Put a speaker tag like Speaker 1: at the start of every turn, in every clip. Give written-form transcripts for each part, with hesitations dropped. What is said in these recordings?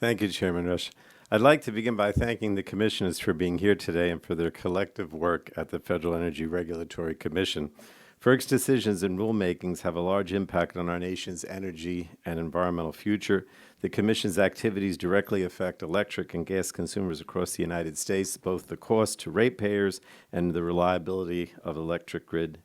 Speaker 1: Thank you, Chairman Rush. I'd like to begin by thanking the commissioners for being here today and for their collective work at the Federal Energy Regulatory Commission. FERC's decisions and rulemakings have a large impact on our nation's energy and environmental future. The Commission's activities directly affect electric and gas consumers across the United States, both the cost to ratepayers and the reliability of electric grid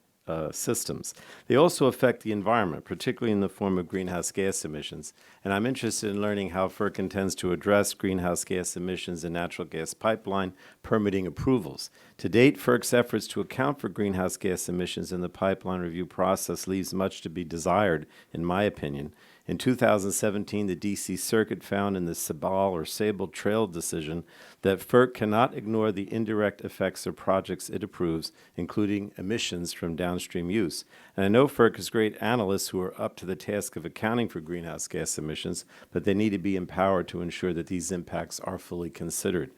Speaker 1: systems. They also affect the environment, particularly in the form of greenhouse gas emissions. And I'm interested in learning how FERC intends to address greenhouse gas emissions in natural gas pipeline permitting approvals. To date, FERC's efforts to account for greenhouse gas emissions in the pipeline review process leaves much to be desired, in my opinion. In 2017, the D.C. Circuit found in the Sable Trail decision that FERC cannot ignore the indirect effects of projects it approves, including emissions from downstream use. And I know FERC has great analysts who are up to the task of accounting for greenhouse gas emissions, but they need to be empowered to ensure that these impacts are fully considered.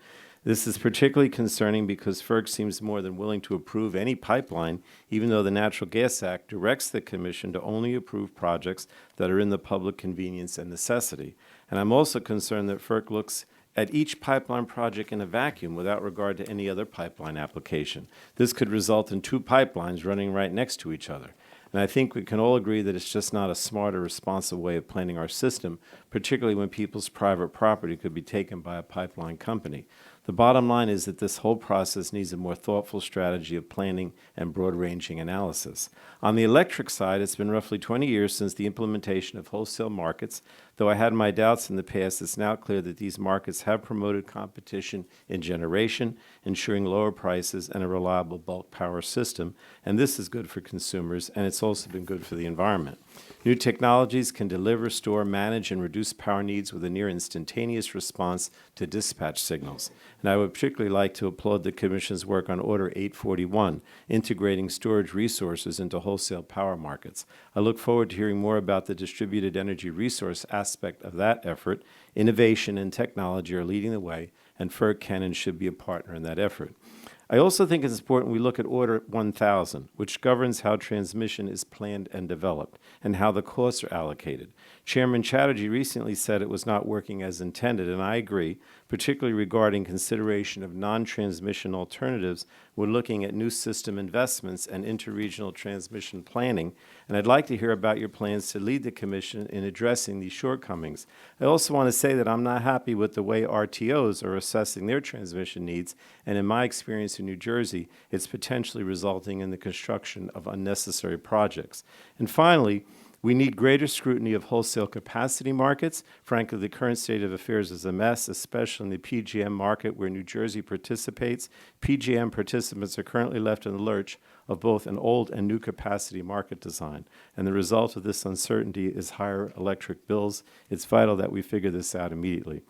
Speaker 1: This is particularly concerning because FERC seems more than willing to approve any pipeline, even though the Natural Gas Act directs the Commission to only approve projects that are in the public convenience and necessity. And I'm also concerned that FERC looks at each pipeline project in a vacuum without regard to any other pipeline application. This could result in two pipelines running right next to each other. And I think we can all agree that it's just not a smart or responsible way of planning our system, particularly when people's private property could be taken by a pipeline company. The bottom line is that this whole process needs a more thoughtful strategy of planning and broad-ranging analysis. On the electric side, it's been roughly 20 years since the implementation of wholesale markets. Though I had my doubts in the past, it's now clear that these markets have promoted competition in generation, ensuring lower prices and a reliable bulk power system. And this is good for consumers, and it's also been good for the environment. New technologies can deliver, store, manage, and reduce power needs with a near instantaneous response to dispatch signals. And I would particularly like to applaud the Commission's work on Order 841, integrating storage resources into wholesale power markets. I look forward to hearing more about the distributed energy resource aspect of that effort. Innovation and technology are leading the way, and FERC can and should be a partner in that effort. I also think it's important we look at Order 1000, which governs how transmission is planned and developed and how the costs are allocated. Chairman Chatterjee recently said it was not working as intended, and I agree, particularly regarding consideration of non-transmission alternatives when looking at new system investments and interregional transmission planning. And I'd like to hear about your plans to lead the Commission in addressing these shortcomings. I also want to say that I'm not happy with the way RTOs are assessing their transmission needs, and in my experience in New Jersey, it's potentially resulting in the construction of unnecessary projects. And finally, we need greater scrutiny of wholesale capacity markets. Frankly, the current state of affairs is a mess, especially in the PJM market where New Jersey participates. PJM participants are currently left in the lurch of both an old and new capacity market design. And the result of this uncertainty is higher electric bills. It's vital that we figure this out immediately.